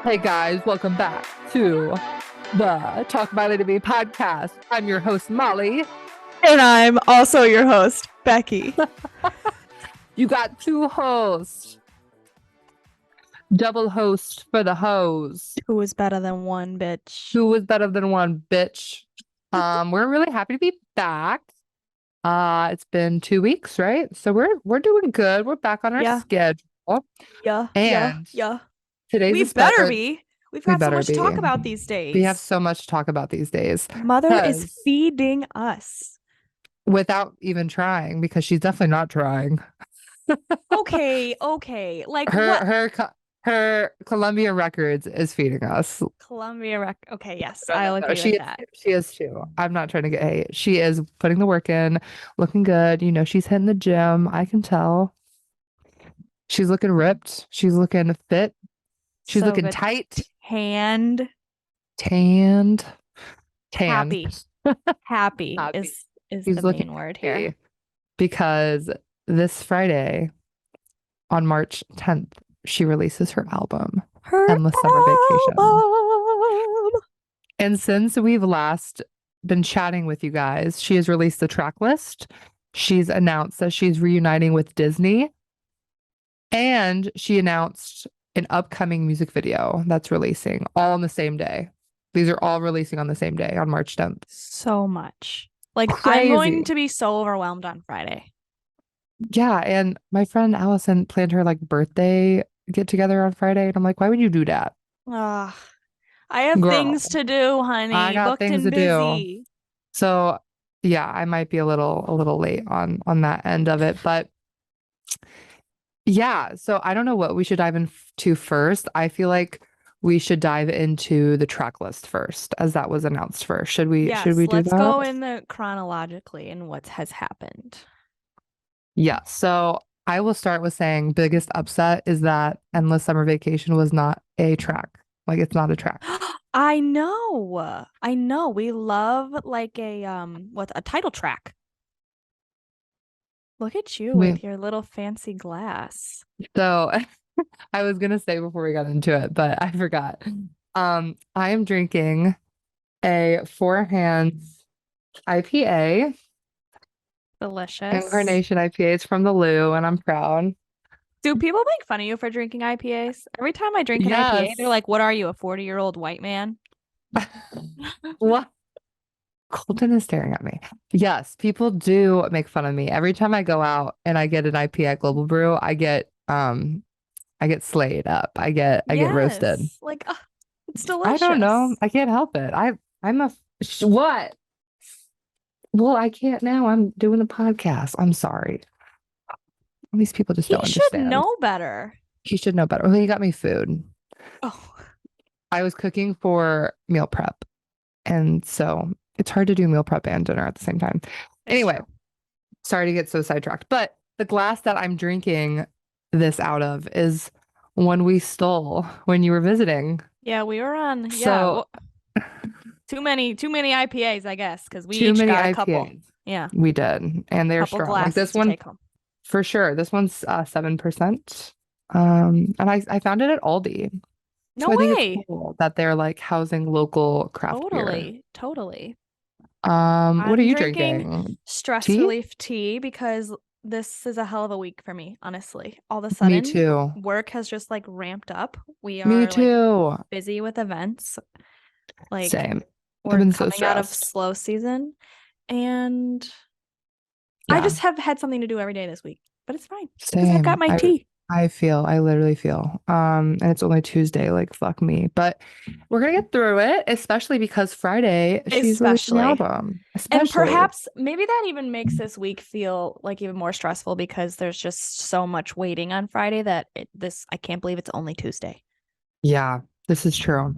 Hey guys, welcome back to the Talk Miley to Me podcast. I'm your host, Molly. And I'm also your host, Becky. You got two hosts. Double host for the hoes. Who is better than one, bitch? Who was better than one, bitch? We're really happy to be back. It's been 2 weeks, right? So we're doing good. We're back on our schedule. Yeah. And today's We a better be. We've we got so better much to be. talk about these days. We have so much to talk about these days. Mother is feeding us. Without even trying, because she's definitely not trying. Okay. Like what? Her Columbia Records is feeding us. Okay, yes, I'll agree with that. She is too. I'm not trying to get hate. She is putting the work in, looking good. You know, she's hitting the gym. I can tell. She's looking ripped. She's looking fit. She's looking tight. Tanned. Happy. Happy is the main word here. Because this Friday, on March 10th, she releases her album, Endless Summer Vacation. And since we've last been chatting with you guys, she has released the track list. She's announced that she's reuniting with Disney. And she announced an upcoming music video that's releasing all on the same day. These are all releasing on the same day, on March 10th. So much. Like, crazy. I'm going to be so overwhelmed on Friday. Yeah, and my friend Allison planned her birthday get together on Friday, and I'm like, why would you do that? I have things to do, honey. I got things to busy. do. So yeah, I might be a little late on that end of it, but yeah. So I don't know what we should dive into first. I feel like we should dive into the track list first, as that was announced first. Should we? Yes, should we do that? Let's go in the chronologically in what has happened. Yeah. So I will start with saying biggest upset is that Endless Summer Vacation was not a track. Like, it's not a track. I know. We love a title track. Look at you with your little fancy glass. So I was gonna say before we got into it, but I forgot. I am drinking a Four Hands IPA. Delicious. Incarnation IPA. It's from the Lou, and I'm proud. Do people make fun of you for drinking IPAs? Every time I drink an IPA, they're like, what are you, a 40-year-old white man? What? Colton is staring at me. Yes, people do make fun of me. Every time I go out and I get an IPA at Global Brew, I get slayed up. I get roasted. Like, it's delicious. I don't know. I can't help it. I'm a what? Well, I can't now. I'm doing the podcast. I'm sorry. These people just don't understand. He should know better. He should know better. Well, he got me food. Oh. I was cooking for meal prep. And so it's hard to do meal prep and dinner at the same time. Anyway, sorry to get so sidetracked. But the glass that I'm drinking this out of is one we stole when you were visiting. Yeah, we were on. So, too many IPAs, I guess, because we each got a couple. Yeah, we did, and they're strong. Like this one, for sure. This one's 7%. And I found it at Aldi. No way. I think it's cool that they're housing local craft beer. Totally. What are you drinking? Stress relief tea, because this is a hell of a week for me, honestly. All of a sudden, me too. Work has just ramped up. We are me too. Busy with events. Same. We're coming out of slow season, and I just have had something to do every day this week, but it's fine because I've got my tea. I literally feel, and it's only Tuesday, fuck me, but we're gonna get through it, especially because Friday she's releasing the album. And perhaps maybe that even makes this week feel even more stressful, because there's just so much waiting on Friday that I can't believe it's only Tuesday. Yeah, this is true.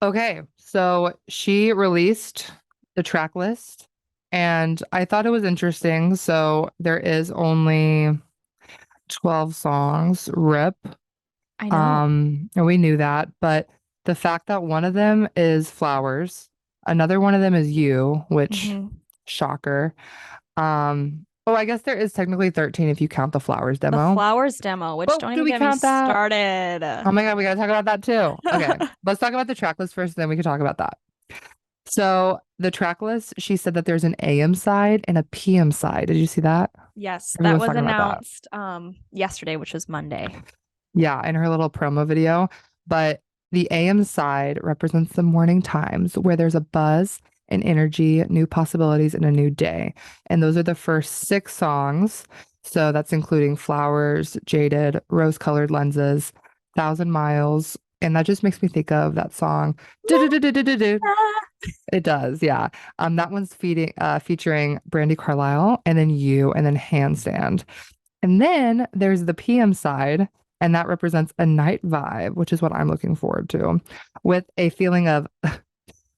Okay, so she released the track list. And I thought it was interesting. So there is only 12 songs, rip. I know. And we knew that. But the fact that one of them is Flowers, another one of them is You, which shocker. Oh, I guess there is technically 13 if you count the flowers The demo. flowers demo, which But don't do even we get me count that? started. Oh my God, we gotta talk about that too. Okay, let's talk about the track list first, then we can talk about that. So the track list, she said that there's an AM side and a PM side. Did you see that? Yes, that Everyone's was talking about that. announced yesterday, which was Monday. Yeah, in her little promo video. But the AM side represents the morning times where there's a buzz and energy, new possibilities, and a new day. And those are the first six songs. So that's including Flowers, Jaded, Rose Colored Lenses, Thousand Miles. And that just makes me think of that song. Du-du-du-du-du-du-du. It does, yeah. That one's featuring Brandy Carlisle and then you and then Handstand. And then there's the PM side, and that represents a night vibe, which is what I'm looking forward to, with a feeling of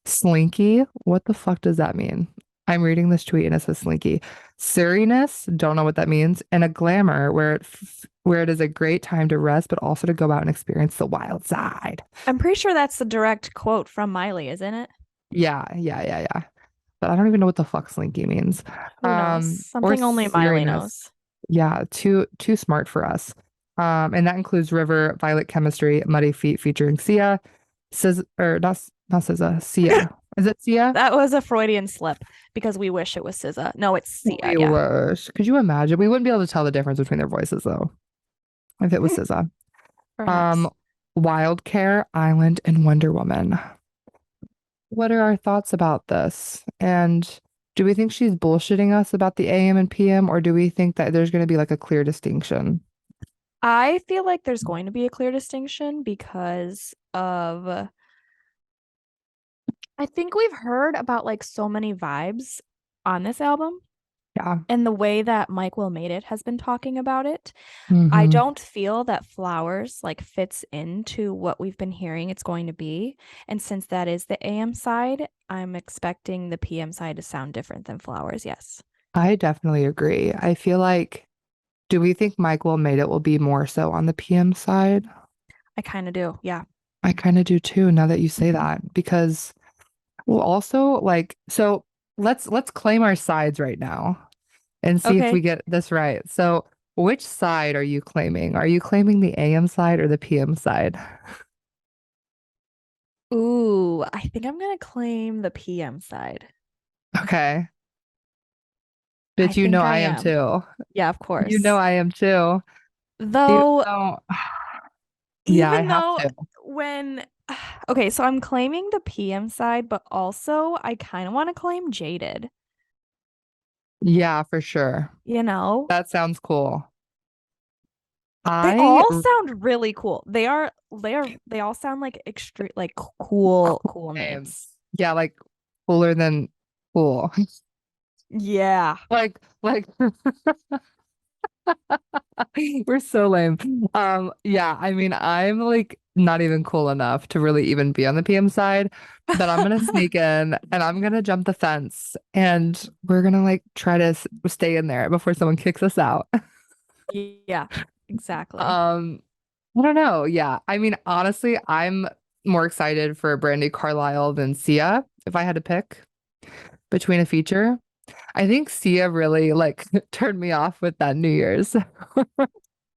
slinky. What the fuck does that mean? I'm reading this tweet and it says slinky. Surriness, don't know what that means, and a glamour where it is a great time to rest, but also to go out and experience the wild side. I'm pretty sure that's the direct quote from Miley, isn't it? Yeah. But I don't even know what the fuck slinky means. Who knows? Or Something only Miley seeriness. knows. Yeah, too smart for us. And that includes River, Violet Chemistry, Muddy Feet featuring Sia, or not SZA, Sia. Is it Sia? That was a Freudian slip because we wish it was SZA. No, it's Sia. We Yeah. wish. Could you imagine? We wouldn't be able to tell the difference between their voices though, if it was SZA. Perhaps. Um, Wild Care, Island, and Wonder Woman. What are our thoughts about this? And do we think she's bullshitting us about the AM and PM, or do we think that there's going to be like a clear distinction? I feel like there's going to be a clear distinction because of I think we've heard about like so many vibes on this album Yeah. and the way that Mike Will Made It has been talking about it. I Hmm. don't feel that Flowers like fits into what we've been hearing it's going to be. And since that is the AM side, I'm expecting the PM side to sound different than Flowers. Yes. I definitely agree. I feel like, do we think Michael made it will be more so on the PM side? I kind of do. Yeah. I kind of do too, now that you say that, because well, also like, so let's claim our sides right now and see if we Okay. get this right. So, which side are you claiming? Are you claiming the AM side or the PM side? Ooh, I think I'm gonna claim the PM side. Okay. I But you know think I I am am. too. Yeah, of You know course. I am too. Even Though, though, yeah, I even have though to. when okay, so I'm claiming the PM side, but also I kind of want to claim Jaded. Yeah, for sure. You know, That sounds cool. they I all sound really cool. They all sound like extreme, like cool names. names. Yeah, like cooler than cool. Yeah. Like we're so lame. Yeah, I mean, I'm like not even cool enough to really even be on the PM side, but I'm gonna sneak in and I'm gonna jump the fence and we're gonna like try to stay in there before someone kicks us out. Yeah, exactly. Um, I don't know. Yeah, I mean, honestly, I'm more excited for Brandy Carlisle than Sia if I had to pick between a feature. I think Sia really like turned me off with that New Year's.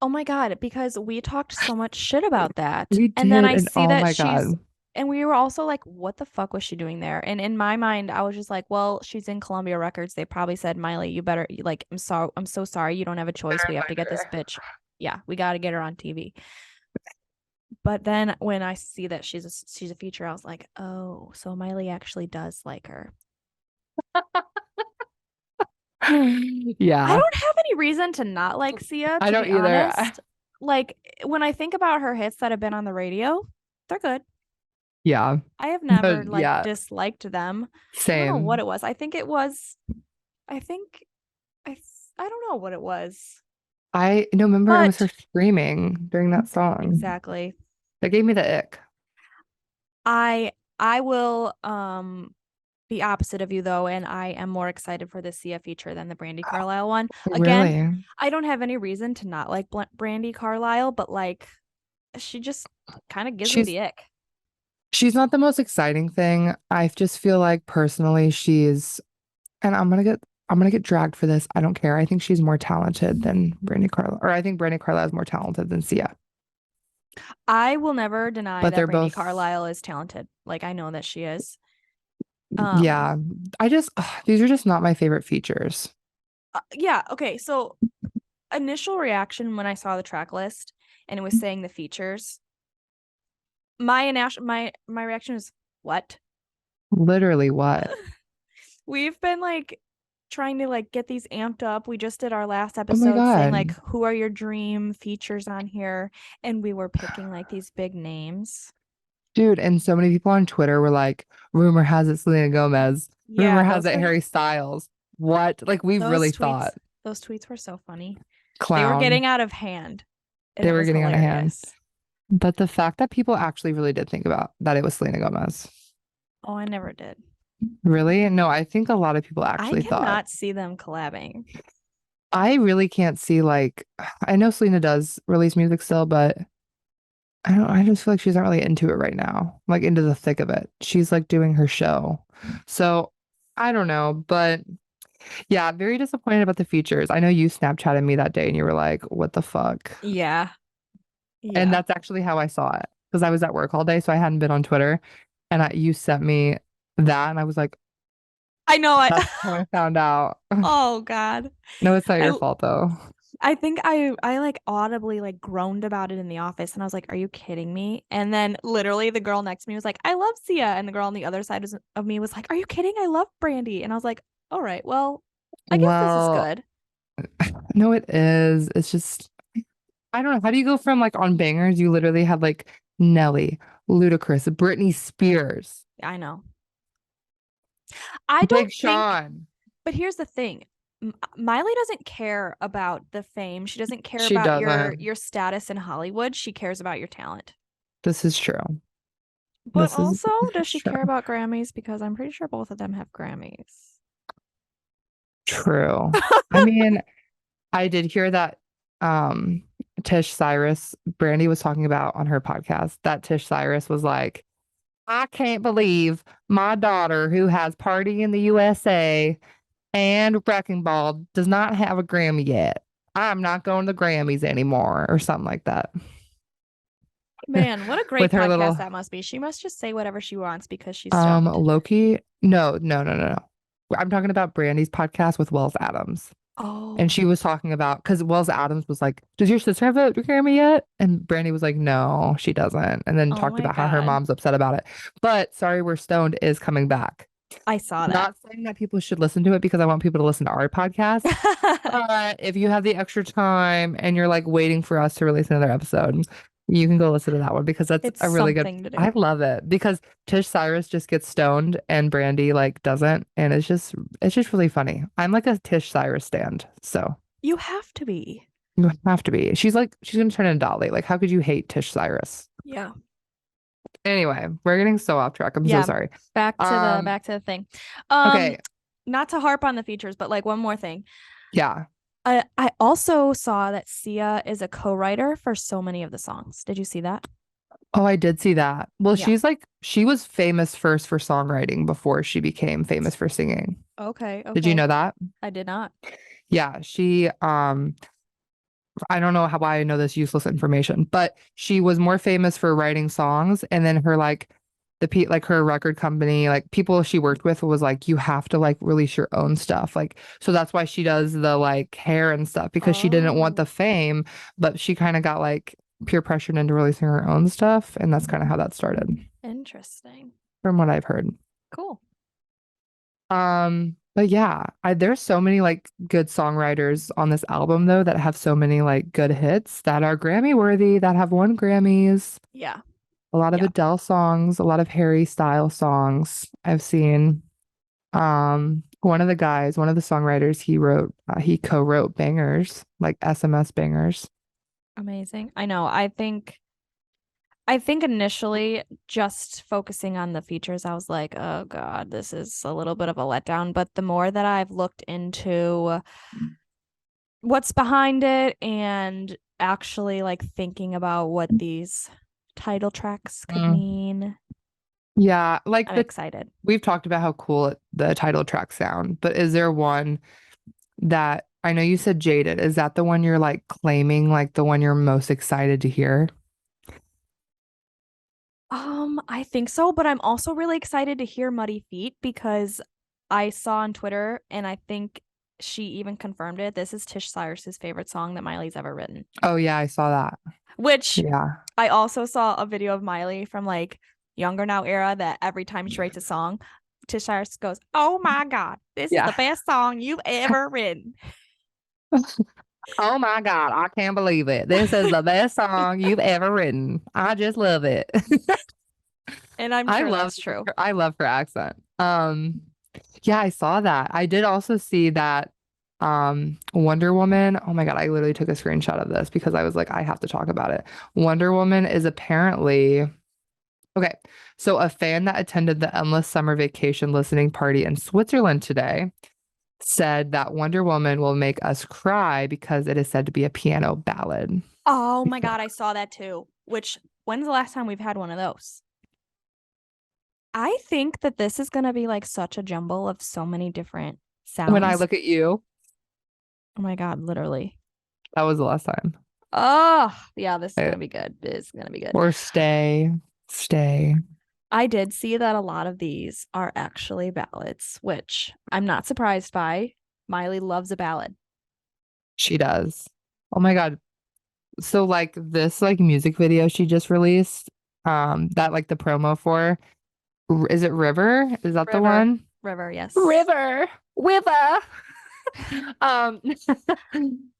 Oh my God, because we talked so much shit about that. We And then did, I and see oh that my God. and we were also like, what the fuck was she doing there? And in my mind, I was just like, well, she's in Columbia Records. They probably said, Miley, you better, like, I'm so sorry. You don't have a choice. Better We have to invite get this her. bitch. Yeah, we got to get her on TV. But then when I see that she's a feature, I was like, oh, so Miley actually does like her. I Yeah, don't have any reason to not like Sia, I to don't be either. honest. Like when I think about her hits that have been on the radio, they're good. Yeah, I have never but like yeah, disliked them. I don't know what same. it was. I think it was I think I don't know what it was. I no remember it was her But screaming during that song. exactly. That gave me the ick. I will be opposite of you though, and I am more excited for the Sia feature than the Brandy Carlisle one. Again, Really? I don't have any reason to not like Brandy Carlisle, but like she just kind of gives me She's the ick. she's not the most exciting thing. I just feel like personally she's and I'm gonna get dragged for this. I don't care. I think she's more talented than Brandy Carlisle, or I think Brandy Carlisle is more talented than Sia. I will never deny But that they're Brandy both, Carlisle is talented. Like I know that she is. yeah. I just these are just not my favorite features. Yeah, okay. So initial reaction when I saw the track list and it was saying the features, my reaction was what? Literally, what? We've been like trying to like get these amped up. We just did our last Oh my episode saying like God. who are your dream features on here, and we were picking like these big names. Dude, and so many people on Twitter were like, rumor has it Selena Gomez, Yeah, rumor has it Harry Styles. What? Like we those really tweets thought those tweets were so funny. They were clown. getting out of hand and They it were was getting out of hand. hilarious. But the fact that people actually really did think about that it was Selena Gomez. Oh, I never did. Really? No, I think a lot of people I actually thought. cannot see them collabing. I really can't see like I know Selena does release music still, but I just feel like she's not really into it right now. Like into the thick of it. She's like doing her show. So I don't know, but yeah, very disappointed about the features. I know you Snapchatted me that day and you were like, what the fuck? Yeah. And Yeah. that's actually how I saw it because I was at work all day, so I hadn't been on Twitter. And you sent me that, and I was like, I know I that's how I found out. oh God. No, it's not your I fault though. I think I like audibly like groaned about it in the office and I was like, "Are you kidding me?" And then literally the girl next to me was like, "I love Sia." And the girl on the other side of me was like, "Are you kidding? I love Brandy." And I was like, "All right, well, I guess this is Well, good." no, it is. It's just, I don't know. How do you go from like on bangers? You literally had like Nelly, Ludacris, Britney Spears, I know. I Big don't think, Sean. but here's the thing. Miley doesn't care about the fame. She doesn't care She about doesn't. your status in Hollywood. She cares about your talent. This is true. But This also, does is she true. care about Grammys? Because I'm pretty sure both of them have Grammys. True. I mean, I did hear that um Tish Cyrus, Brandy was talking about on her podcast that Tish Cyrus was like, I can't believe my daughter who has Party in the USA and Wrecking Ball does not have a Grammy yet. I'm not going to the Grammys anymore or something like that. Man, what a With great her podcast little that must be. She must just say whatever she wants because she's stoned. Loki. No, no, no, no, no. I'm talking about Brandy's podcast with Wells Adams. And Oh, she was talking about because Wells Adams was like, "Does your sister have a Grammy yet?" And Brandy was like, "No, she doesn't." And then oh talked my about how her God. mom's upset about it. But Sorry We're Stoned is coming back. I saw that. Not saying that people should listen to it because I want people to listen to our podcast. But if you have the extra time and you're like waiting for us to release another episode, you can go listen to that one because that's It's a really good. something to I do. love it because Tish Cyrus just gets stoned and Brandy like doesn't, and it's just really funny. I'm like a Tish Cyrus stand, so You have to be. you have to be. She's gonna turn into Dolly. Like, how could you hate Tish Cyrus? Yeah. Anyway, we're getting so off track. I'm so Yeah. sorry. Back to the thing. Um, Okay, not to harp on the features, but like one more thing. yeah. I also saw that Sia is a co-writer for so many of the songs. Did you see that? Oh, I did see that. Well, Yeah. she was famous first for songwriting before she became famous for singing. Okay, Did you okay. know that? I did not. Yeah, I don't know how why I know this useless information, but she was more famous for writing songs and then her like like her record company, like people she worked with was like you have to like release your own stuff. Like so that's why she does the like hair and stuff because she didn't want the Oh, fame, but she kind of got like peer pressured into releasing her own stuff and that's kind of how that started interesting. from what I've heard. Cool. But yeah, there's so many like good songwriters on this album though that have so many like good hits that are Grammy worthy, that have won Grammys. Yeah. A lot of Yeah. Adele songs, a lot of Harry Styles songs I've seen. One of the songwriters, he co-wrote bangers, like SMS bangers. Amazing. I know. I think initially just focusing on the features, I was like, oh God, this is a little bit of a letdown. But the more that I've looked into what's behind it and actually like thinking about what these title tracks could Mm. mean, Yeah, like I'm the excited. we've talked about how cool the title track sound, but is there one that I know you said Jaded? Is that the one you're like claiming, like the one you're most excited to hear? I think so, but I'm also really excited to hear Muddy Feet because I saw on Twitter and I think she even confirmed it. This is Tish Cyrus's favorite song that Miley's ever written. Oh yeah, I saw that. Which Yeah. I also saw a video of Miley from like Younger Now era that every time she writes a song, Tish Cyrus goes, "Oh my God, this is Yeah. the best song you've ever written." Oh my God, I can't believe it. This is the best song you've ever written. I just love it. And I'm I sure love that's true. I love her accent. Yeah, I saw that. I did also see that Wonder Woman. Oh my God, I literally took a screenshot of this because I was like, I have to talk about it. Wonder Woman is apparently okay. So a fan that attended the Endless Summer Vacation listening party in Switzerland today said that Wonder Woman will make us cry because it is said to be a piano ballad. Oh my God, I saw that too. Which, when's the last time we've had one of those? I think that this is going to be like such a jumble of so many different When I sounds. look at you, Oh my God, literally. that was the last time. Oh, yeah, this is I- going to be good. This is going to be good. Or stay, stay. I did see that a lot of these are actually ballads, which I'm not surprised by. Miley loves a ballad. She does. Oh my God. So like this like music video she just released, that like the promo for, is it River? Is that the River, one? River, yes. River. River. Um,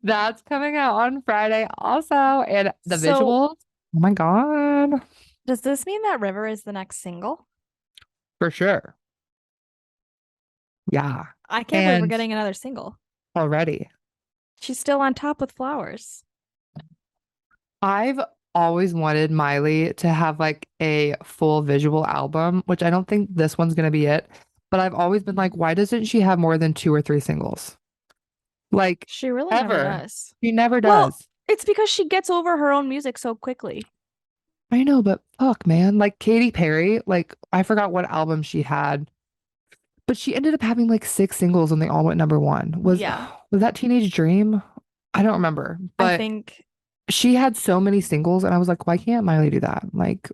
that's coming out on Friday also. And the So, visuals, oh my God, does this mean that River is the next single? for sure. Yeah. I can't believe we're And getting another single. already, She's still on top with flowers. I've always wanted Miley to have like a full visual album, which I don't think this one's gonna be it. But I've always been like, why doesn't she have more than two or three singles? Like She really never ever. does. She never Well, does. it's because she gets over her own music so quickly. I know, but fuck, man. Like Katy Perry, like I forgot what album she had, but she ended up having like six singles and they all went number one. Yeah. Was that Teenage Dream? I don't remember, I but think she had so many singles and I was like, why can't Miley do that? Like,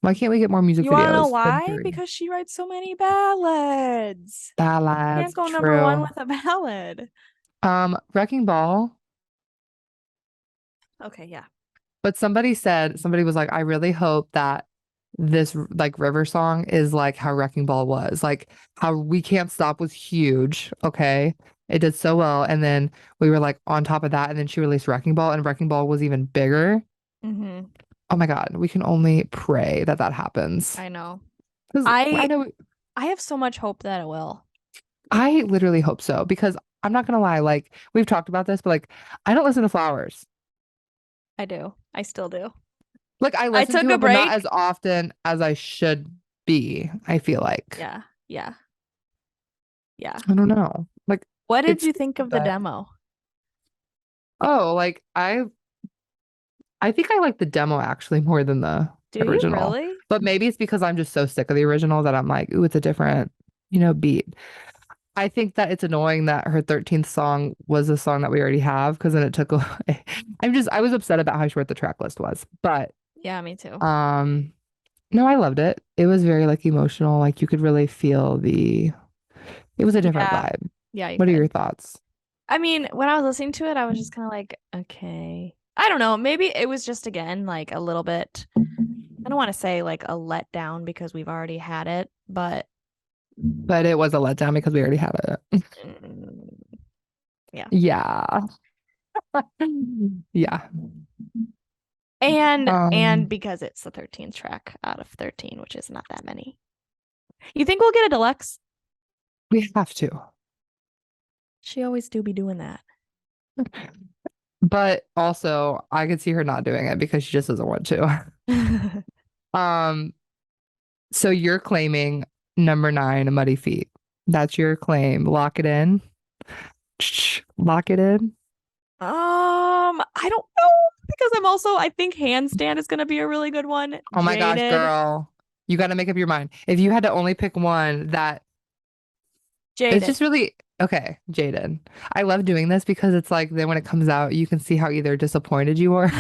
why can't we get more music you want to know videos than why? three? Because she writes so many ballads. Can't Ballads, go number one true. with a ballad. Wrecking Ball. Okay, yeah. But somebody was like, I really hope that this like River song is like how Wrecking Ball was. Like how We Can't Stop was huge. Okay. It did so well. And then we were like on top of that. And then she released Wrecking Ball and Wrecking Ball was even bigger. Mm-hmm. Oh my God. We can only pray that that happens. I know. Because I I know I have so much hope that it will. I literally hope so. Because I'm not going to lie. Like we've talked about this, but like I don't listen to Flowers. I do. I still do. Like I I listen took to a it, but not as break. often as I should be, I feel like. Yeah. Yeah. Yeah. I don't know. Like What did it's you think of the good. demo? Oh, like I think I like the demo actually more than the Do you original. really? But maybe it's because I'm just so sick of the original that I'm like, ooh, it's a different, beat. I think that it's annoying that her 13th song was a song that we already have because then it took away. I was upset about how short the track list was. But Yeah, me too. um no, I loved it. It was very like emotional. Like you could really feel it was a different Yeah. vibe. Yeah, you What are your could. thoughts? I mean, when I was listening to it, I was just kind of like, okay. I don't know. Maybe it was just again like a little bit, I don't want to say like a letdown because we've already had it, but But it was a letdown because we already had it. mm, yeah. Yeah. Yeah. And Um, because it's the 13th track out of 13, which is not that many. You think we'll get a deluxe? we have to. She always do be doing that. But also, I could see her not doing it because she just doesn't want to. Um, so you're claiming number nine, Muddy Feet. That's your claim. Lock it in. Lock it in. I don't know because I think Handstand is gonna be a really good one. Oh my gosh, Jaded. girl. You got to make up your mind. If you had to only pick one that it's Jaded. just really okay, Jaden. I love doing this because it's like then when it comes out, you can see how either disappointed you are.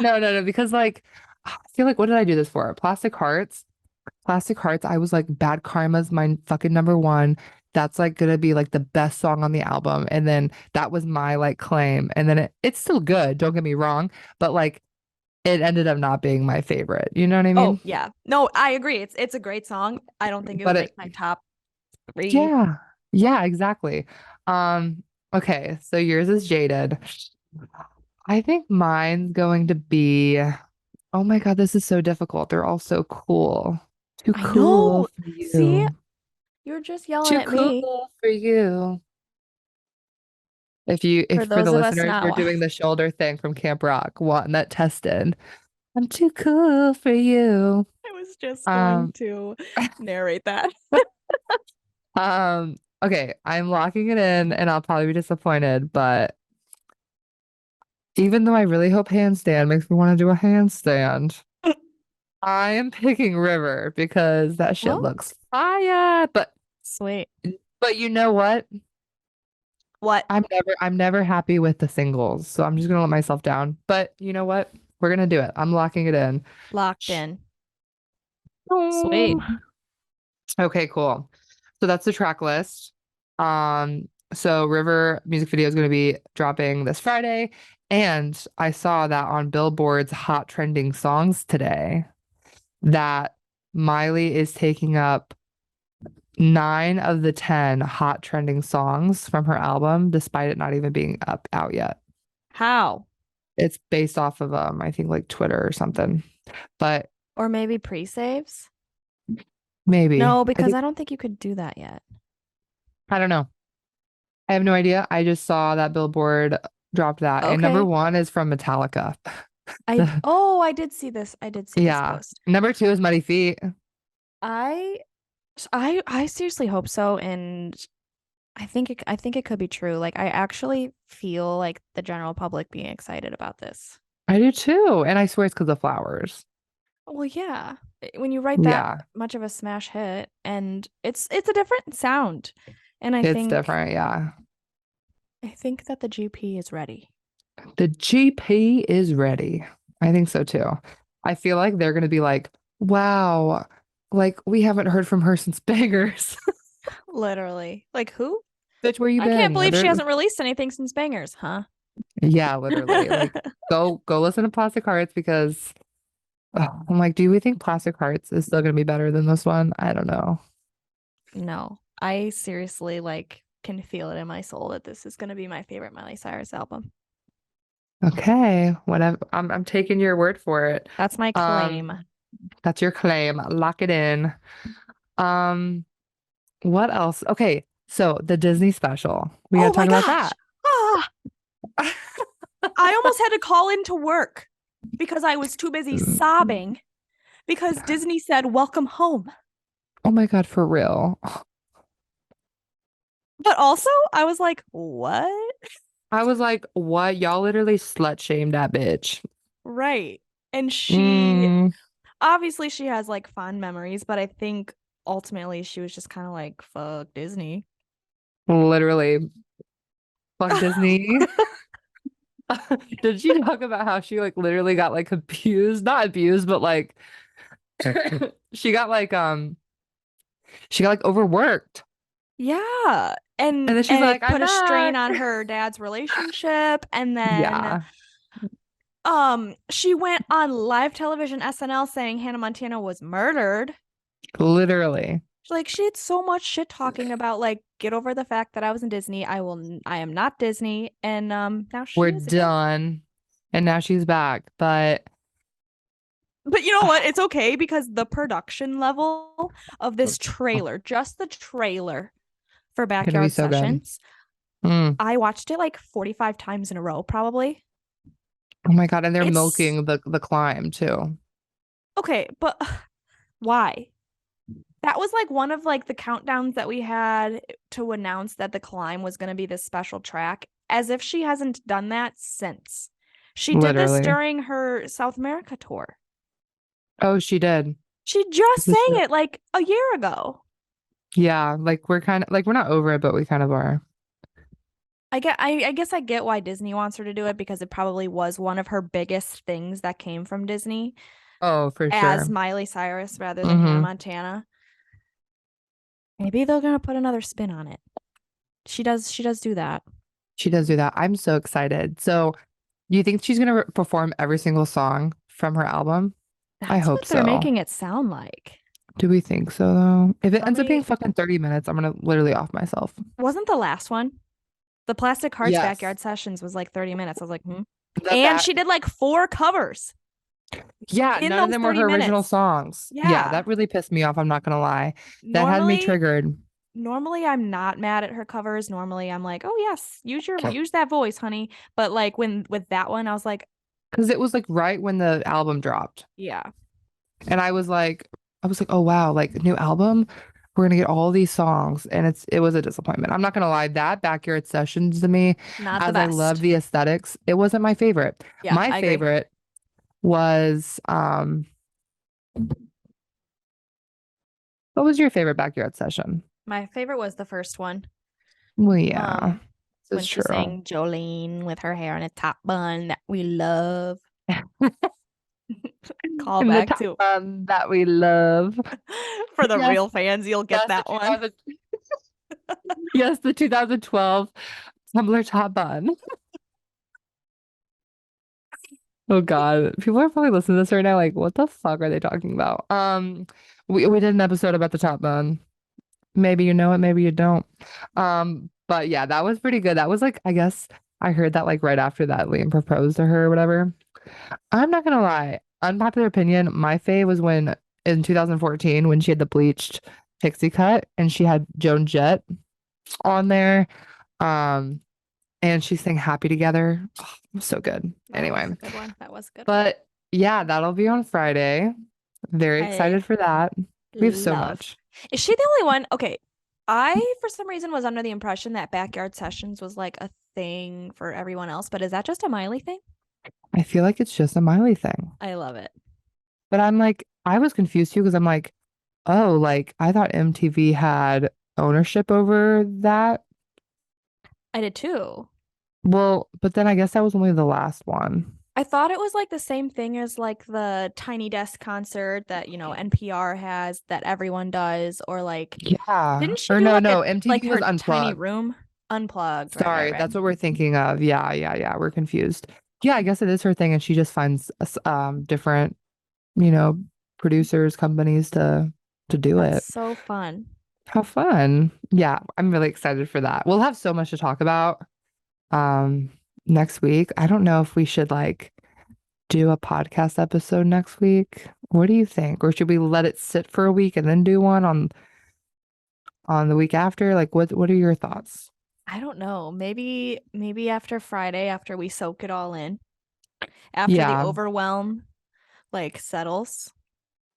No, because like I feel like what did I do this for? Plastic Hearts. Plastic Hearts, I was like, Bad Karma's my fucking number one. That's like gonna be like the best song on the album. And then that was my like claim. And then it's still good, don't get me wrong, but like it ended up not being my favorite. You know what I Oh mean? yeah. No, I agree. It's a great song. I don't think it But would make it my top 3. yeah. Yeah, exactly. Um, okay, so yours is Jaded. I think mine's going to be, oh my God, this is so difficult. They're all so cool. Too I cool know. for See, you. you're just yelling Too at me. cool for you. For If for the those of us listeners, we're now. doing the shoulder thing from Camp Rock, one that tested. I'm too cool for you. I was just going Um, to narrate that. okay, I'm locking it in and I'll probably be disappointed, but even though I really hope handstand makes me want to do a handstand, I am picking River because that shit Oh, looks fire. sweet. But you know what? What? I'm never happy with the singles, so I'm just gonna let myself down. But you know what? We're gonna do it. I'm locking it in. Locked in. Sweet. Um, Okay, cool. So that's the track list. So River music video is going to be dropping this Friday, and I saw that on Billboard's hot trending songs today that Miley is taking up 9 of the 10 hot trending songs from her album, despite it not even being up out yet. How? It's based off of I think like Twitter or something, but Or maybe pre-saves? maybe No, I because think I don't think you could do that yet. I don't know. I have no idea. I just saw that Billboard dropped that. And number Okay. one is from Metallica. I did see this. I did see this Yeah. post. Number two is Muddy Feet. I I seriously hope so, and I think it could be true. Like I actually feel like the general public being excited about this. I do too. And I swear it's because of flowers. Well, yeah. When you write that Yeah. much of a smash hit, and it's a different sound. And It's different. Yeah. I think that the GP is ready. The GP is ready. I think so too. I feel like they're going to be like, wow, like we haven't heard from her since Bangers. Literally. Like who? Bitch, where you I can't been? believe she hasn't released anything since Bangers, huh? Yeah, literally. Like go listen to Plastic Hearts because I'm like, do we think Plastic Hearts is still going to be better than this one? I don't know. No. I seriously like can feel it in my soul that this is going to be my favorite Miley Cyrus album. Okay, whatever. I'm taking your word for it. That's my claim. That's your claim. Lock it in. Um, what else? Okay, so the Disney special. We Oh gotta my talk about gosh. that. Ah, I almost had to call into work because I was too busy sobbing because Disney said, "Welcome home." Oh my God, for real. But also, I was like, "What?" I was like, what? Y'all literally slut shamed that bitch. Right. And she Mm, obviously she has like fond memories, but I think ultimately she was just kind of like, fuck Disney. literally, fuck Disney. Did she talk about how she like literally got like abused? Not abused, but like she got like she got like overworked. Yeah. And then she's And it like, I'm put a strain back. on her dad's relationship. And then Yeah, she went on live television SNL saying Hannah Montana was murdered. literally. Like she had so much shit talking about like get over the fact that I was in Disney. I am not Disney. And now she We're is again. done. And now she's back. But But you know what? It's okay because the production level of this trailer, just the trailer for gonna be Backyard so good. Sessions, Mm. I watched it like 45 times in a row, probably. Oh my God. And they're It's milking the climb too. okay, but why? That was like one of like the countdowns that we had to announce that the climb was going to be this special track, as if she hasn't done that since. She did this Literally. during her South America tour. Oh, she did. She just This is sang true. it like a year ago. Yeah, like we're kind of like we're not over it, but we kind of are. I guess I get why Disney wants her to do it because it probably was one of her biggest things that came from Disney Oh, for as sure. Miley Cyrus rather than Hannah Mm-hmm. Montana. Maybe they're gonna put another spin on it. She does do that. She does do that. I'm so excited. So, do you think she's gonna perform every single song from her album? I That's hope what they're so. making it sound like. Do we think so though? If it Let ends up being me fucking 30 minutes, I'm gonna literally off myself. Wasn't the last one? The Plastic Hearts Yes. Backyard Sessions was like 30 minutes. I was like, hmm. That And that she did like four covers yeah, in none of those them were 30 her original minutes. songs. Yeah, Yeah. that really pissed me off, I'm not gonna lie. That had me Normally, triggered. normally I'm not mad at her covers. Normally I'm like, "Oh yes, use that voice, honey." But like when with that one, I was like, Because it was like right when the album dropped. yeah, And I was like, oh wow, like new album. We're gonna get all these songs, and it was a disappointment. I'm not gonna lie, that Backyard Sessions to me, not the as I love best. the aesthetics, it wasn't my favorite. Yeah, My I agree. favorite was what was your favorite Backyard Session? My favorite was the first one. Well, yeah, Um, this when is she true. sang Jolene with her hair in a top bun that we love. Call In the back top to one that we love. for the Yes, real fans, you'll get yes, the that one. 2000, yes, the 2012 Tumblr top bun. Oh God, people are probably listening to this right now, like, what the fuck are they talking about? We did an episode about the top bun. Maybe you know it, maybe you don't. But yeah, that was pretty good. That was like, I guess I heard that like right after that Liam proposed to her or whatever. I'm not gonna lie, unpopular opinion, my fave was when in 2014 when she had the bleached pixie cut and she had Joan Jett on there. Um, and she sang Happy Together. Oh, it was so good. That was Anyway. a good one. That was a good one. But yeah, that'll be on Friday. Very I excited for that. We have so love. much. Is she the only one? Okay. I, for some reason, was under the impression that Backyard Sessions was like a thing for everyone else, but is that just a Miley thing? I feel like it's just a Miley thing. I love it. But I'm like, I was confused too because I'm like, oh, like I thought MTV had ownership over that. I did too. Well, but then I guess that was only the last one. I thought it was like the same thing as like the Tiny Desk concert that, NPR has that everyone does, or like, Yeah. didn't she Or do no, like no, like MTV was her tiny Unplugged. room? Unplugged. Right, right, Sorry, right. that's what we're thinking of. Yeah, yeah, yeah. We're confused. Yeah, I guess it is her thing, and she just finds different, you know, producers, companies to do That's it. so fun. How fun. Yeah, I'm really excited for that. We'll have so much to talk about um next week. I don't know if we should like do a podcast episode next week. What do you think? Or should we let it sit for a week and then do one on the week after? Like what are your thoughts? I don't know. Maybe after Friday, after we soak it all in, after the Yeah, overwhelm like settles,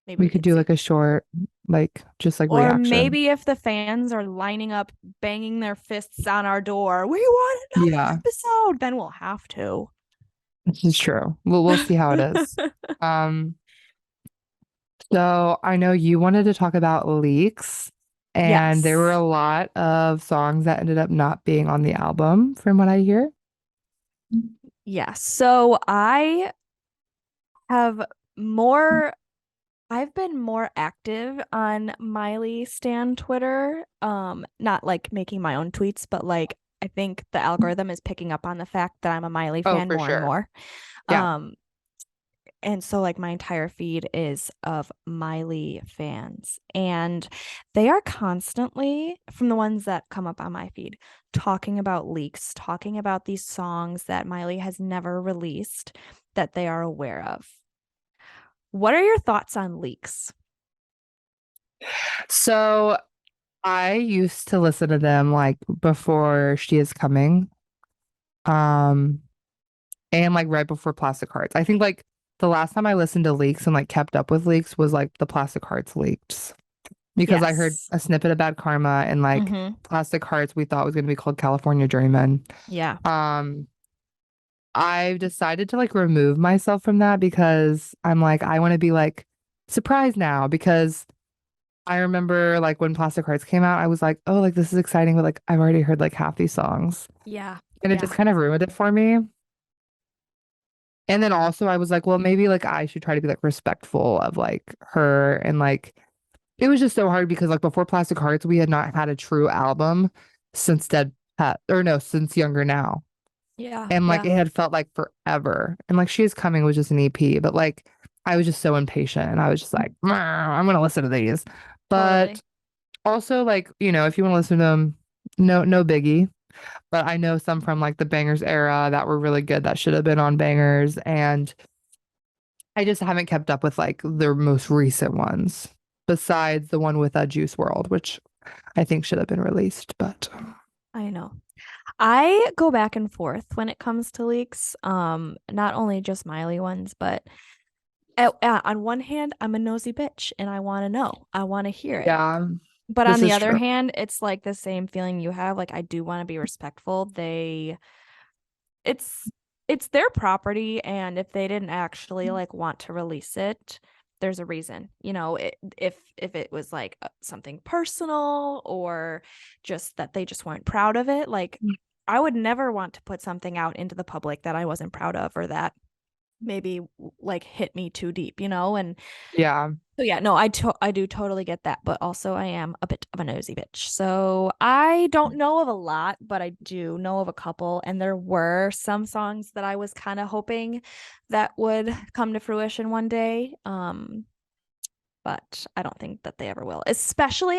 maybe we we could could do see. like a short like just like Or reaction. maybe if the fans are lining up, banging their fists on our door, we want another Yeah, episode, then we'll have to. this is true. We'll see how it is. Um So I know you wanted to talk about leaks, and there were Yes. a lot of songs that ended up not being on the album, from what I hear. Yes. So have more I've been more active on Miley Stan Twitter. Not like making my own tweets, but like I think the algorithm is picking up on the fact that I'm a Miley Oh, fan for more and sure. more. Yeah. Um, and so like my entire feed is of Miley fans. And they are constantly, from the ones that come up on my feed, talking about leaks, talking about these songs that Miley has never released that they are aware of. What are your thoughts on leaks? So I used to listen to them like before She Is Coming, um, and like right before Plastic Hearts. I think like the last time I listened to leaks and like kept up with leaks was like the Plastic Hearts leaks because I heard Yes. a snippet of Bad Karma and like Mm-hmm. Plastic Hearts we thought was gonna be called California Dreamin'. Yeah. Um, I've decided to like remove myself from that because I'm like, I want to be like surprised now because I remember like when Plastic Hearts came out, I was like, oh, like this is exciting, but like I've already heard like half these songs. Yeah. And it just Yeah. kind of ruined it for me. And then also I was like, well, maybe like I should try to be like respectful of like her and like it was just so hard because like before Plastic Hearts, we had not had a true album since Dead Pet or no, since Younger Now. Yeah. And like Yeah. it had felt like forever. And like She Is Coming was just an EP, but like I was just so impatient and I was just like, I'm gonna listen to these. But Totally. also like, if you want to listen to them, no biggie. But I know some from like the Bangers era that were really good that should have been on Bangers. And I just haven't kept up with like their most recent ones, besides the one with Juice World, which I think should have been released. But I know. I go back and forth when it comes to leaks. Not only just Miley ones, but on one hand, I'm a nosy bitch and I want to know. I want to hear it. yeah, But on this the is other true. hand, it's like the same feeling you have. Like I do want to be respectful. It's it's their property, and if they didn't actually like want to release it, there's a reason. If it was like something personal or just that they just weren't proud of it, like I would never want to put something out into the public that I wasn't proud of or that maybe like hit me too deep, and Yeah. so yeah, no, I do totally get that, but also I am a bit of a nosy bitch. So I don't know of a lot, but I do know of a couple, and there were some songs that I was kind of hoping that would come to fruition one day. But I don't think that they ever will. Especially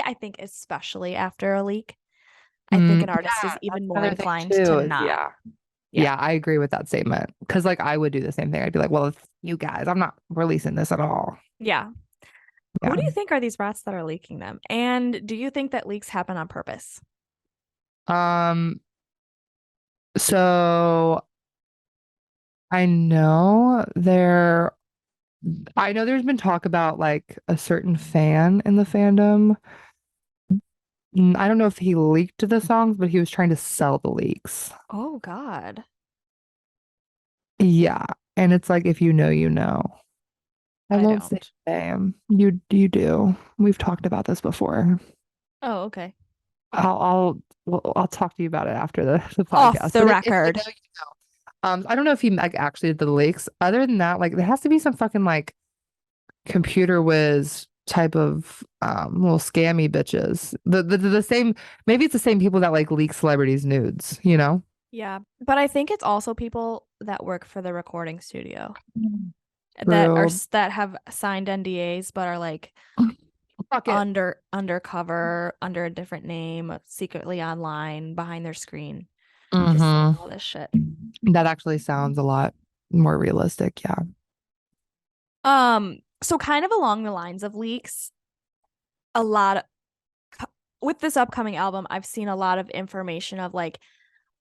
after a leak. I think an artist Yeah, is that's even more another thing inclined to too, is not. yeah. Yeah. Yeah, I agree with that statement. Because like I would do the same thing. I'd be like, well, if you guys, I'm not releasing this at all. Yeah. Who Yeah. do you think are these rats that are leaking them? And do you think that leaks happen on purpose? Um, so I know there I know there's been talk about like a certain fan in the fandom. I don't know if he leaked the songs, but he was trying to sell the leaks. Oh God. Yeah. And it's like if you know, you know. I I won't say don't. name. You do. We've talked about this before. Oh, okay. I'll talk to you about it after the Off podcast. the But if you know, record. you know. I don't know if he like actually did the leaks. Other than that, like there has to be some fucking like computer whiz type of little scammy bitches. The same, maybe it's the same people that like leak celebrities' nudes, you know? Yeah. But I think it's also people that work for the recording studio True. that have signed NDAs but are like Fuck it. undercover, under a different name, secretly online, behind their screen, just saying Hmm. all this shit. That actually sounds a lot more realistic. Yeah. So kind of along the lines of leaks, a lot of, with this upcoming album, I've seen a lot of information of like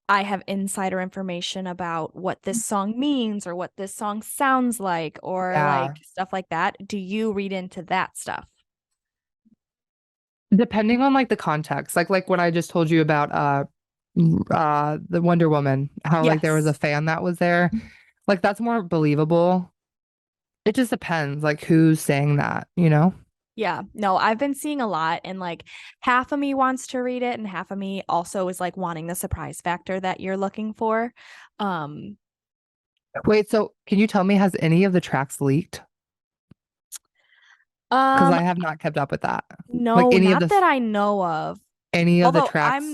I have insider information about what this song means or what this song sounds like or like Yeah. stuff like that. Do you read into that stuff? Depending on like the context, like when I just told you about the Wonder Woman, how like there was a Yes. fan that was there, like that's more believable. It just depends like who's saying that, you know? Yeah. No, I've been seeing a lot and like half of me wants to read it and half of me also is like wanting the surprise factor that you're looking for. Um Wait, so can you tell me, has any of the tracks leaked? Because um I have not kept up with that. Like no, not that I know of. any of the Although tracks.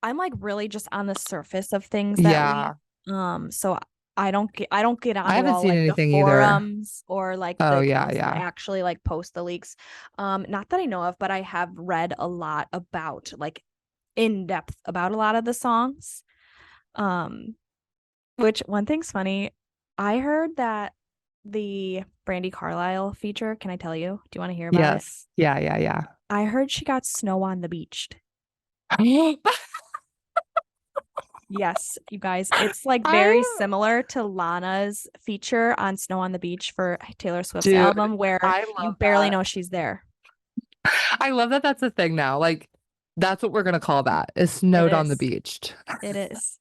I'm like really just on the surface of things that leak. Yeah, So I don't get I onto haven't all seen like the anything either. forums or like the Oh yeah, accounts that yeah. actually like post the leaks. Not that I know of, but I have read a lot about like in depth about a lot of the songs. Um, which one thing's funny, I heard that the Brandy Carlisle feature, can I tell you? Do you want to hear about it? Yes. Yeah, yeah, yeah. I heard she got snow on the beach. Yes, you guys, it's like very I similar to Lana's feature on Snow on the Beach for Taylor Swift's dude, album, where I you love barely that. know she's there. I love that that's a thing now. Like that's what we're gonna call that. Is It snowed on the is. beach. It is.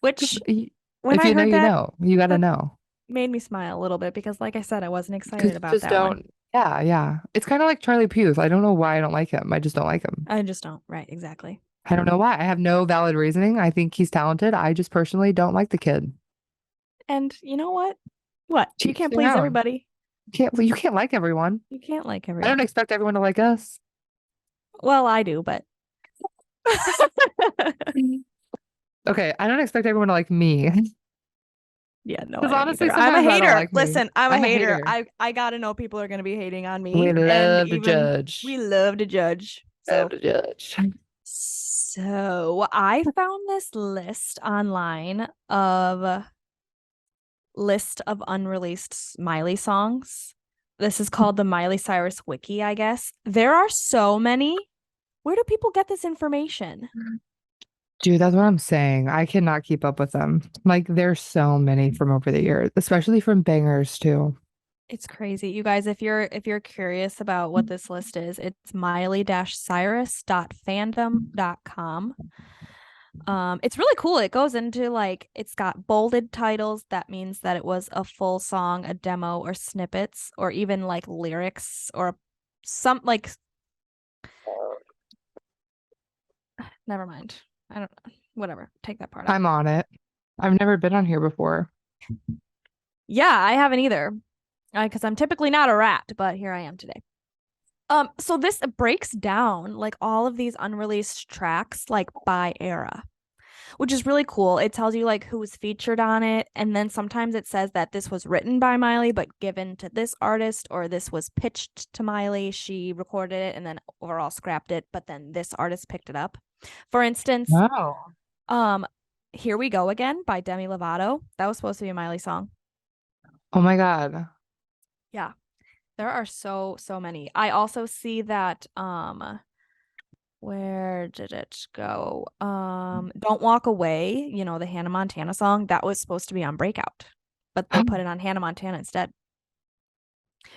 Which, when If I you know, heard you that, know. You gotta that know. made me smile a little bit because, like I said, I wasn't excited about Just that one. Yeah, yeah. It's kind of like Charlie Puth. I don't know why I don't like him. I just don't like him. I just don't. Right, exactly. I don't know why. I have no valid reasoning. I think he's talented. I just personally don't like the kid. And you know what? What? You Teach can't their please own. everybody. You can't like everyone. You can't like I don't everyone. expect everyone to like us. Well, I do, but Mhm. Okay, I don't expect everyone to like me. yeah, no, I Because don't honestly, either. I'm a sometimes I don't hater. like me. Listen, I'm a I'm a hater. hater. I gotta know people are gonna be hating on We me, and love to even judge. we love to judge. Love So, to judge. I found this list online of list of unreleased Miley songs. This is called the Miley Cyrus Wiki, I guess. There are so many. Where do people get this information? Dude, that's what I'm saying. I cannot keep up with them. Like, there's so many from over the years, especially from bangers too. It's crazy. You guys, if you're curious about what this list is, it's miley-cyrus.fandom.com. It's really cool. It goes into like it's got bolded titles. That means that it was a full song, a demo, or snippets, or even like lyrics or some like never mind. I don't know. Whatever. Take that part out. I'm on it. I've never been on here before. Yeah, I haven't either. Because I'm typically not a rat, but here I am today. So this breaks down like all of these unreleased tracks like by era, which is really cool. It tells you like who was featured on it, and then sometimes it says that this was written by Miley but given to this artist, or this was pitched to Miley, she recorded it and then overall scrapped it, but then this artist picked it up. For instance, Oh. um Here We Go Again by Demi Lovato. That was supposed to be a Miley song. Oh my God. Yeah. There are so many. I also see that where did it go? Don't Walk Away, the Hannah Montana song, that was supposed to be on Breakout, but they put it on Hannah Montana instead.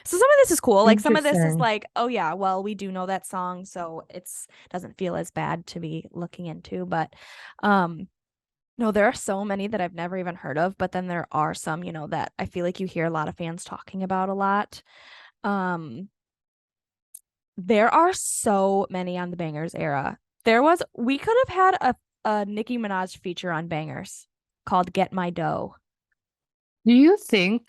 So some of this is cool. Like some of this is Interesting. like, oh yeah, well, we do know that song, so it's doesn't feel as bad to be looking into, but um no, there are so many that I've never even heard of, but then there are some, that I feel like you hear a lot of fans talking about a lot. Um There are so many on the Bangers era. We could have had a Nicki Minaj feature on Bangers called Get My Dough. Do you think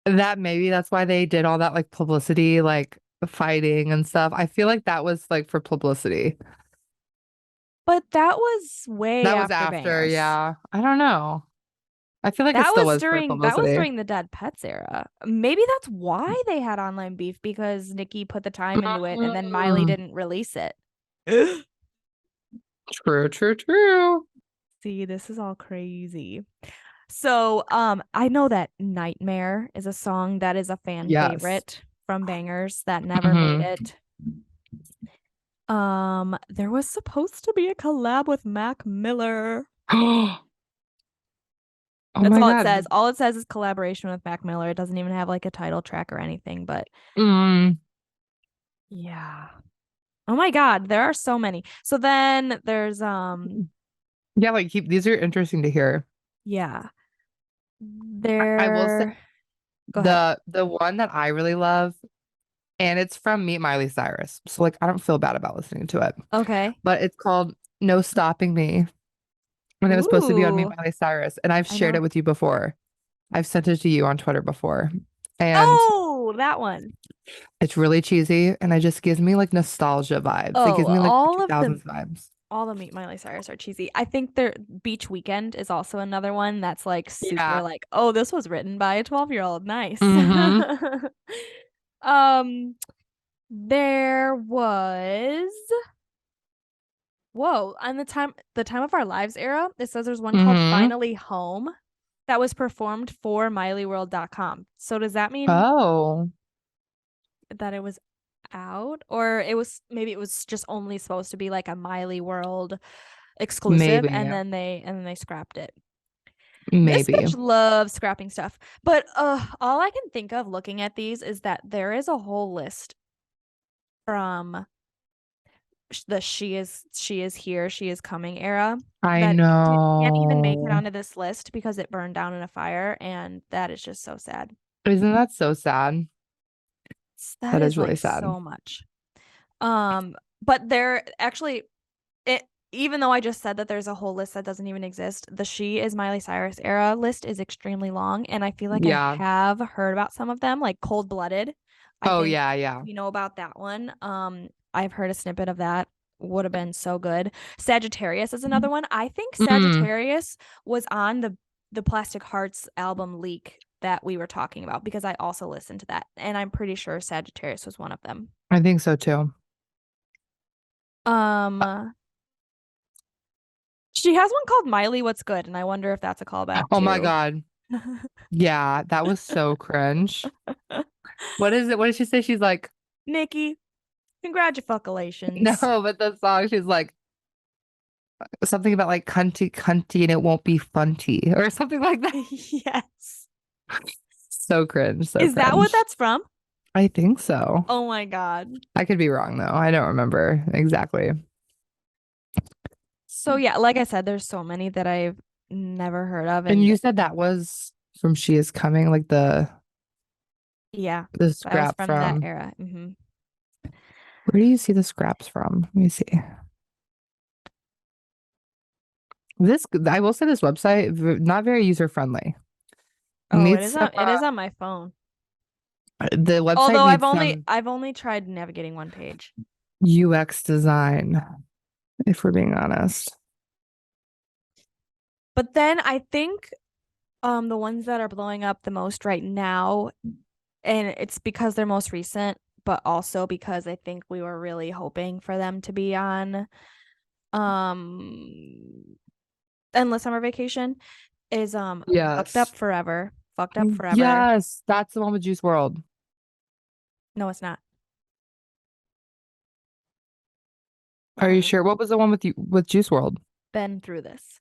that maybe that's why they did all that like publicity, like fighting and stuff? I feel like that was like for publicity. But that was way That was after after, Bangers. yeah. I don't know. I feel like it That still was was for during that was publicity. during the Dead Pets era. Maybe that's why they had online beef because Nicki put the time into it and then Miley Mm, didn't release it. true, true, true. See, this is all crazy. So, I know that Nightmare is a song that is a fan Yes. favorite from Bangers that never made Hmm. it. There was supposed to be a collab with Mac Miller. Oh That's my all it God. says. All it says is collaboration with Mac Miller. It doesn't even have like a title track or anything, but Mm. yeah. Oh my God, there are so many. So then there's Yeah, like keep these are interesting to hear. yeah. I will say There Go ahead. the one that I really love, and it's from Meet Miley Cyrus. So like I don't feel bad about listening to it. Okay. But it's called No Stopping Me. And it was supposed to be on Meet Ooh, Miley Cyrus. And I've I shared it know. with you before. I've sent it to you on Twitter before. And Oh, that one. it's really cheesy and it just gives me like nostalgia vibes. It Oh, gives me like the 2000s vibes. all the Meet Miley Cyrus are cheesy. I think their Beach Weekend is also another one that's like super Yeah. like, oh, this was written by a 12-year-old. Nice. Mm-hmm. Um, there was whoa, on the time of our lives era, it says there's one called Mm-hmm. Finally Home that was performed for MileyWorld.com. So does that mean Oh, that it was out? Or maybe it was just only supposed to be like a Miley World exclusive maybe. and then they scrapped it. This Maybe. bitch loves scrapping stuff. But all I can think of looking at these is that there is a whole list from the she is here, she is coming era I that can't even make it know. onto this list because it burned down in a fire, and that is just so sad. Isn't that so sad? That That is is really like sad. so much. But there actually it even though I just said that there's a whole list that doesn't even exist, the She Is Miley Cyrus era list is extremely long, and I feel like I Yeah. have heard about some of them, like Cold Blooded. I Oh think yeah, yeah. we know about that one. I've heard a snippet of that. Would have been so good. Sagittarius is another one. I think Mm, Sagittarius was on the Plastic Hearts album leak that we were talking about because I also listened to that, and I'm pretty sure Sagittarius was one of them. I think so too. Um, she has one called Miley What's Good, and I wonder if that's a callback Oh my too. God. Yeah, that was so cringe. What is it? What did she say? She's like, Nikki, no, congratulations. but the song, she's like something about like cunty cunty and it won't be funty or something like that. Yes. So cringe, so Is that what cringe. that's from? I think so. Oh my God. I could be wrong though. I don't remember exactly. So yeah, like I said, there's so many that I've never heard of, And and you said that was from She Is Coming, like yeah, the that was scrap from that from. era. Where do you see the scraps from? Let me see. This, I will say this website, not very user friendly. Oh, Needs some, it is on my phone. the website Although needs some I've only tried navigating one page. UX design, if we're being honest. But then I think the ones that are blowing up the most right now, and it's because they're most recent, but also because I think we were really hoping for them to be on um Endless Summer Vacation, is Fucked Yes. Up Forever. Fucked Up Forever. Yes, that's the one with Juice World. No, it's not. Are you sure? What was the one with you with Juice World? Been through this.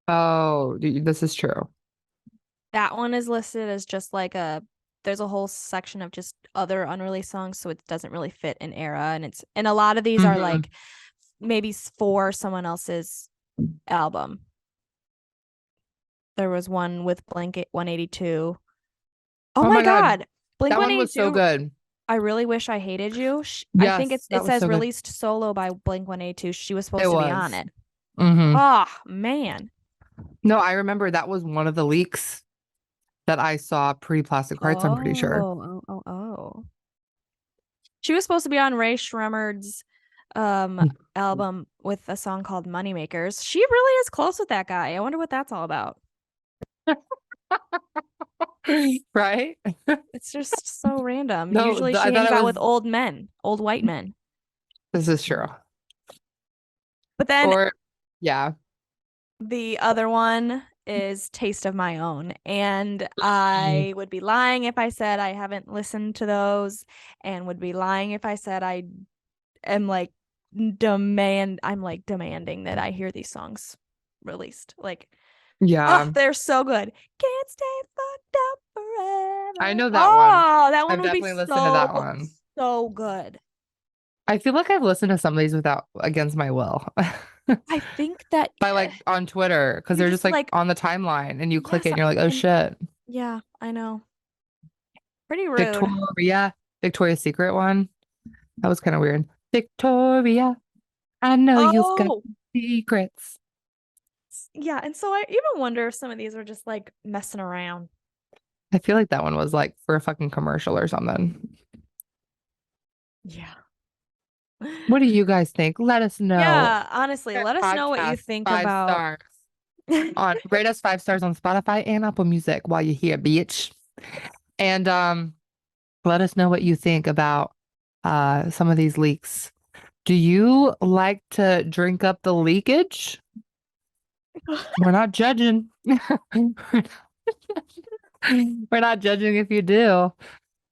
Oh, this is true. That one is listed as just like there's a whole section of just other unreleased songs, so it doesn't really fit an era, and a lot of these are Hmm. like maybe for someone else's album. There was one with Blink 182. Oh Oh my my God, God. Blink that one was so 182. good. I really wish I hated you. I think Yes, it that was says so good. released solo by Blink 182. She was It supposed to be on was. it. Hmm. Oh, man. No, I remember that was one of the leaks that I saw pre-Plastic Hearts, I'm pretty sure. Oh. She was supposed to be on Ray Shremmerd's album with a song called Moneymakers. She really is close with that guy. I wonder what that's all about. Right? It's just so random. No, Usually she I thought hangs it out was, with old men, old white men. this is true. But then Or, yeah. the other one is Taste of My Own. And Mm. I would be lying if I said I haven't listened to those, and would be lying if I said I am like I'm like demanding that I hear these songs released. Like, oh, Yeah, they're so good. Can't stay fucked up I forever. know that one. Oh, that one I've would be definitely listened to that one. so good. I feel like I've listened to some of these without against my will. I think that By like on Twitter, because you they're just just like like, on the timeline and you click it yes, and you're like, oh and shit. yeah, I know. Pretty rude. Victoria, Victoria's Secret one. That was kind of weird. Victoria, I know you've got Oh, secrets. yeah. And so I even wonder if some of these were just like messing around. I feel like that one was like for a fucking commercial or something. Yeah. What do you guys think? Let us know. Yeah, honestly, let us know what you Podcast think five about. stars on rate us 5 stars on Spotify and Apple Music while you're here, bitch. And let us know what you think about some of these leaks. Do you like to drink up the leakage? We're not judging. We're not judging if you do.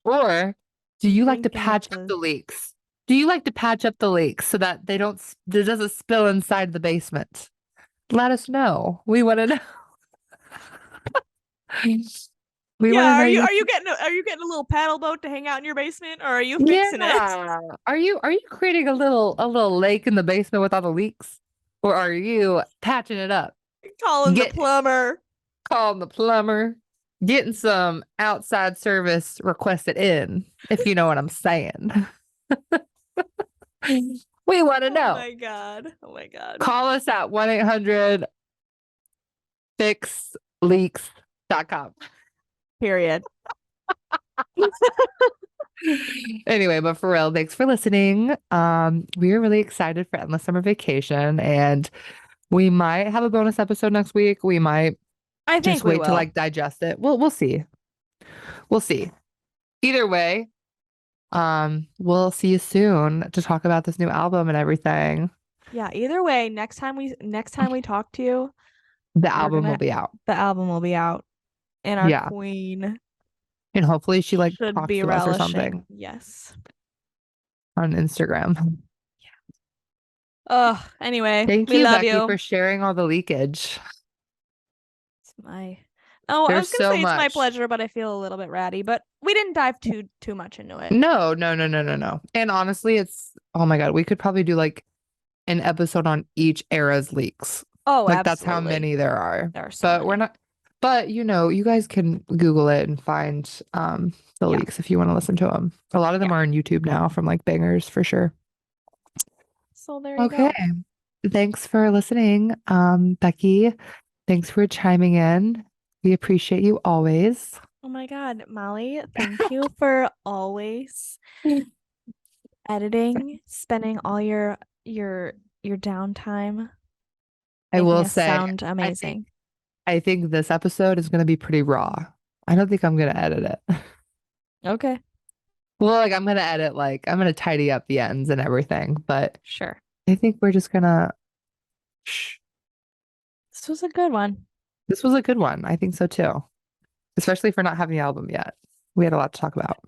Or do you like to Drinking up patch up the the leaks? Do you like to patch up the leaks so that they don't, it doesn't spill inside the basement? Let us know. We want to know. We want to Yeah, know your, are you getting a little paddle boat to hang out in your basement, or are you fixing it? yeah. Are you creating a little lake in the basement with all the leaks? Or are you patching it up? Calling the Get plumber. calling the plumber, getting some outside service requested in, if you know what I'm saying. We want to know. Oh my God. Oh my God. Call us at 1-800-FIXLEAKS.com. Period. Anyway, but for real, thanks for listening. We are really excited for Endless Summer Vacation, and we might have a bonus episode next week. We might I just think we wait to will. like digest it. We'll see. We'll see. Either way, we'll see you soon to talk about this new album and everything. Yeah, either way, next time we talk to you, The album will be out. the album will be out. And our Yeah. queen And hopefully she like should talks be to us or relishing. something Yes. on Instagram. Anyway, Thank we you, love Becky, you. for sharing all the leakage. It's my I There's was gonna so say it's my much. pleasure, but I feel a little bit ratty. But we didn't dive too much into it. No. And honestly, oh my God, we could probably do like an episode on each era's leaks. Oh, Like that's how absolutely. many there are. There are so But many. we're not, but you guys can Google it and find the leaks if you want to listen to them. A lot of them are on YouTube now from like bangers for sure. So there you go. Okay. Thanks for listening. Becky, thanks for chiming in. We appreciate you always. Oh my God, Molly, thank you for always editing, spending all your downtime. I will us say, sound amazing. I think this episode is going to be pretty raw. I don't think I'm going to edit it. Okay. Well, like I'm going to edit, like I'm going to tidy up the ends and everything, but Sure. I think we're just going to. This was a good one. This was a good one. I think so too. Especially for not having the album yet. We had a lot to talk about.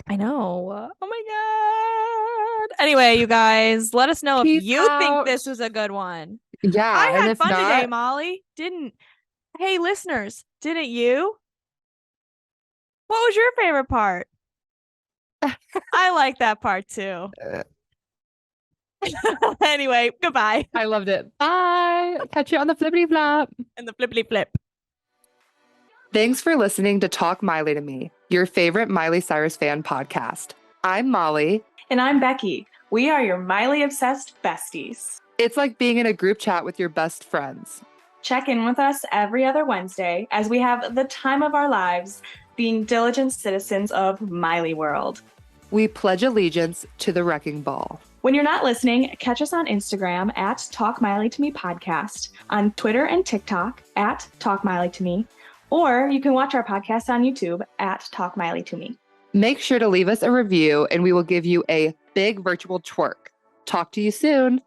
I know. Oh my God. Anyway, you guys, let us know Peace if you think out. this was a good one. Yeah. I and had if fun not, today, Molly. Hey, listeners, didn't you? What was your favorite part? I like that part too. Anyway, goodbye. I loved it. Bye. Catch you on the flippity flop. And the flippity flip. Thanks for listening to Talk Miley to Me, your favorite Miley Cyrus fan podcast. I'm Molly. And I'm Becky. We are your Miley obsessed besties. It's like being in a group chat with your best friends. Check in with us every other Wednesday as we have the time of our lives being diligent citizens of Miley World. We pledge allegiance to the Wrecking Ball. When you're not listening, catch us on Instagram at Talk Miley to Me Podcast, on Twitter and TikTok at Talk Miley to Me, or you can watch our podcast on YouTube at Talk Miley to Me. Make sure to leave us a review and we will give you a big virtual twerk. Talk to you soon.